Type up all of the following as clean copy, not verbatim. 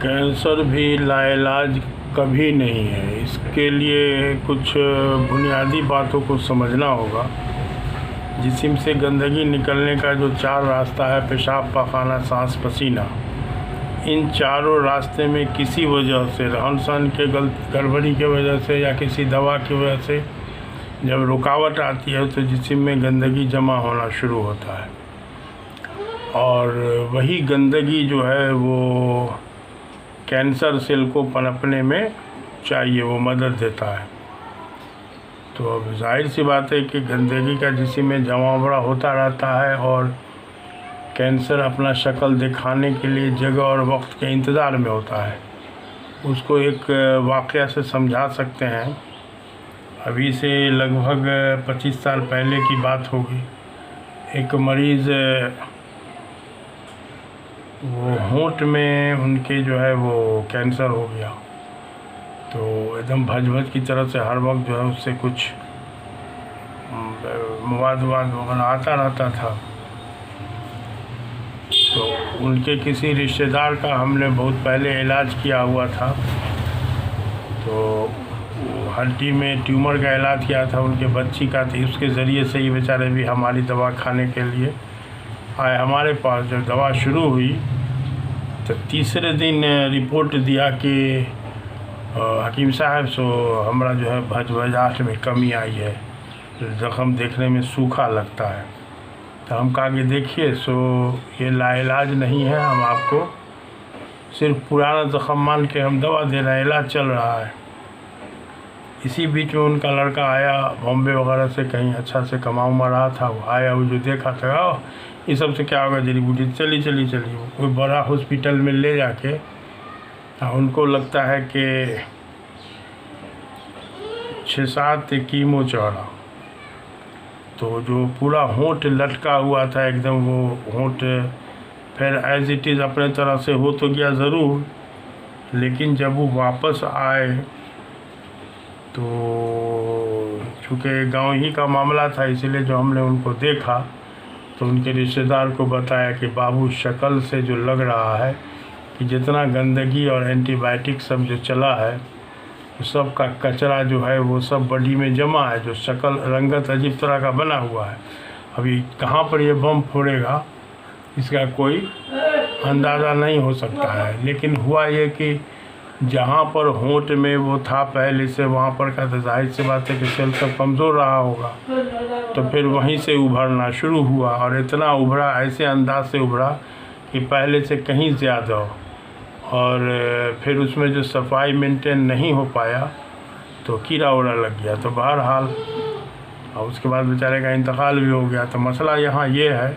Cancer भी लाइलाज कभी नहीं है। इसके लिए कुछ बुनियादी बातों को समझना होगा। जिस्म से गंदगी निकलने का जो 4 रास्ता है, पेशाब, पाखाना, सांस, पसीना, इन चारों रास्ते में किसी वजह से, रहन सहन के गड़बड़ी की वजह से या किसी दवा की वजह से जब रुकावट आती है तो जिस्म में गंदगी जमा होना शुरू होता है, और वही गंदगी जो है वो कैंसर सेल को पनपने में चाहिए, वो मदद देता है। तो अब जाहिर सी बात है कि गंदगी का जिस्म में जमावड़ा होता रहता है, और कैंसर अपना शक्ल दिखाने के लिए जगह और वक्त के इंतज़ार में होता है। उसको एक वाक़या से समझा सकते हैं। अभी से लगभग 25 साल पहले की बात होगी। एक मरीज़, वो होंठ में उनके जो है वो कैंसर हो गया, तो एकदम भज की तरह से हर वक्त जो है उससे कुछ मवाद वगैरह आता रहता था। तो उनके किसी रिश्तेदार का हमने बहुत पहले इलाज किया हुआ था, तो हड्डी में ट्यूमर का इलाज किया था, उनके बच्ची का, तो उसके ज़रिए से ही बेचारे भी हमारी दवा खाने के लिए आए हमारे पास। जब दवा शुरू हुई तो तीसरे दिन रिपोर्ट दिया कि हकीम साहब, सो हमारा जो है भजाहट में कमी आई है, ज़ख़म देखने में सूखा लगता है। तो हम कहा कि देखिए, सो ये लाइलाज नहीं है, हम आपको सिर्फ पुराना ज़ख़म मान के हम दवा दे रहे हैं, इलाज चल रहा है। इसी बीच में उनका लड़का आया बॉम्बे वगैरह से, कहीं अच्छा से कमा उमा रहा था, वो आया, वो जो देखा था, ये सब से क्या होगा, जड़ी बूटी, चली कोई बड़ा हॉस्पिटल में ले जाके उनको लगता है कि 6-7 कीमो चढ़ा, तो जो पूरा होंठ लटका हुआ था एकदम, वो होंठ फिर एज इट इज़ अपने तरह से हो तो गया ज़रूर, लेकिन जब वो वापस आए तो चूँकि गांव ही का मामला था, इसलिए जो हमने उनको देखा तो उनके रिश्तेदार को बताया कि बाबू, शक्ल से जो लग रहा है कि जितना गंदगी और एंटीबायोटिक सब जो चला है, सब का कचरा जो है वो सब बॉडी में जमा है, जो शक्ल रंगत अजीब तरह का बना हुआ है। अभी कहाँ पर ये बम फोड़ेगा इसका कोई अंदाज़ा नहीं हो सकता है। लेकिन हुआ ये कि जहाँ पर होंठ में वो था पहले से, वहाँ पर का तो जाहिर सी बात है कि सेल सब कमज़ोर रहा होगा, तो फिर वहीं से उभरना शुरू हुआ, और इतना उभरा, ऐसे अंदाज से उभरा कि पहले से कहीं ज़्यादा हो, और फिर उसमें जो सफाई मेंटेन नहीं हो पाया तो कीड़ा उड़ा लग गया। तो बहरहाल और उसके बाद बेचारे का इंतकाल भी हो गया। तो मसला यहाँ ये है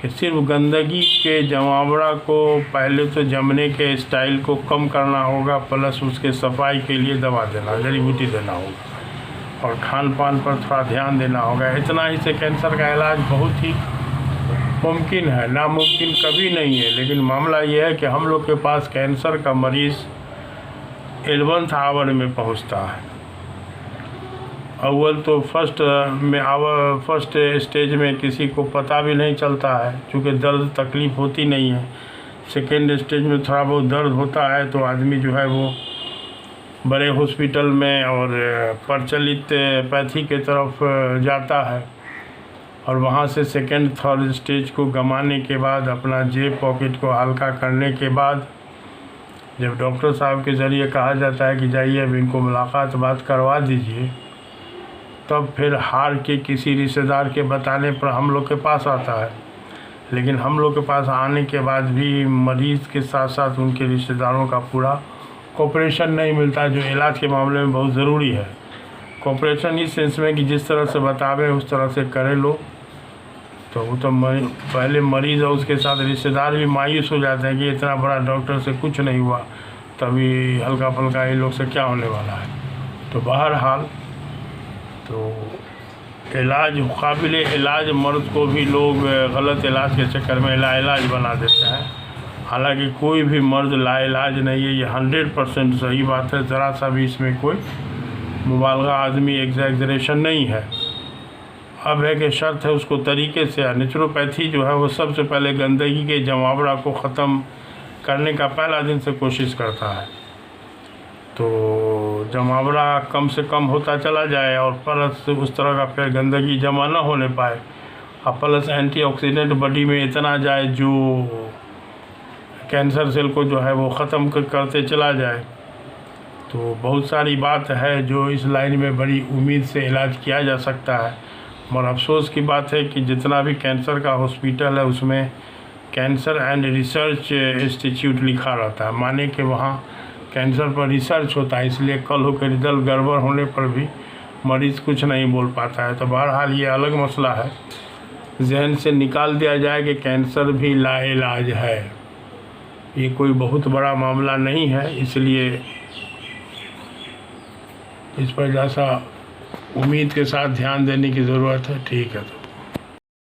कि सिर्फ गंदगी के जमावड़ा को पहले तो जमने के स्टाइल को कम करना होगा, प्लस उसके सफाई के लिए दवा देना, जड़ी बूटी देना होगा, और खान पान पर थोड़ा ध्यान देना होगा। इतना ही से कैंसर का इलाज बहुत ही मुमकिन है, नामुमकिन कभी नहीं है। लेकिन मामला ये है कि हम लोग के पास कैंसर का मरीज़ 11th आवर में पहुंचता है। अव्वल तो फर्स्ट स्टेज में किसी को पता भी नहीं चलता है, चूँकि दर्द तकलीफ़ होती नहीं है। सेकेंड स्टेज में थोड़ा बहुत दर्द होता है तो आदमी जो है वो बड़े हॉस्पिटल में और प्रचलित पैथी के तरफ जाता है, और वहाँ से सेकेंड थर्ड स्टेज को गंवाने के बाद, अपना जेब पॉकेट को हल्का करने के बाद, जब डॉक्टर साहब के ज़रिए कहा जाता है कि जाइए अब इनको मुलाकात बात करवा दीजिए, तब फिर हार के किसी रिश्तेदार के बताने पर हम लोग के पास आता है। लेकिन हम लोग के पास आने के बाद भी मरीज़ के साथ साथ उनके रिश्तेदारों का पूरा कोऑपरेशन नहीं मिलता, जो इलाज के मामले में बहुत ज़रूरी है। कोऑपरेशन इस सेंस में कि जिस तरह से बतावे उस तरह से करे लो, तो वो तो पहले मरीज़ और उसके साथ रिश्तेदार भी मायूस हो जाते हैं कि इतना बड़ा डॉक्टर से कुछ नहीं हुआ, तभी हल्का फुल्का इन लोग से क्या होने वाला है। तो बहरहाल तो इलाज, काबिल इलाज मर्ज़ को भी लोग गलत इलाज के चक्कर में लाइलाज बना देते हैं। हालांकि कोई भी मर्ज़ लाइलाज नहीं है, ये 100% सही बात है। ज़रा सा भी इसमें कोई मुबालगा आदमी एग्जैजरेशन नहीं है। अब है कि शर्त है उसको तरीके से, नेचुरोपैथी जो है वो सबसे पहले गंदगी के जमावड़ा को ख़त्म करने का पहला दिन से कोशिश करता है। तो जमावड़ा कम से कम होता चला जाए और प्लस उस तरह का फिर गंदगी जमा ना होने पाए, और प्लस एंटीऑक्सीडेंट बॉडी में इतना जाए जो कैंसर सेल को जो है वो ख़त्म करते चला जाए। तो बहुत सारी बात है जो इस लाइन में बड़ी उम्मीद से इलाज किया जा सकता है। मगर अफसोस की बात है कि जितना भी कैंसर का हॉस्पिटल है उसमें कैंसर एंड रिसर्च इंस्टीट्यूट लिखा रहता है, माने कि वहाँ कैंसर पर रिसर्च होता है, इसलिए कल हो के रिजल्ट गड़बड़ होने पर भी मरीज़ कुछ नहीं बोल पाता है। तो बहरहाल ये अलग मसला है, जहन से निकाल दिया जाए कि कैंसर भी लाइलाज है, ये कोई बहुत बड़ा मामला नहीं है, इसलिए इस पर जैसा उम्मीद के साथ ध्यान देने की ज़रूरत है। ठीक है। तो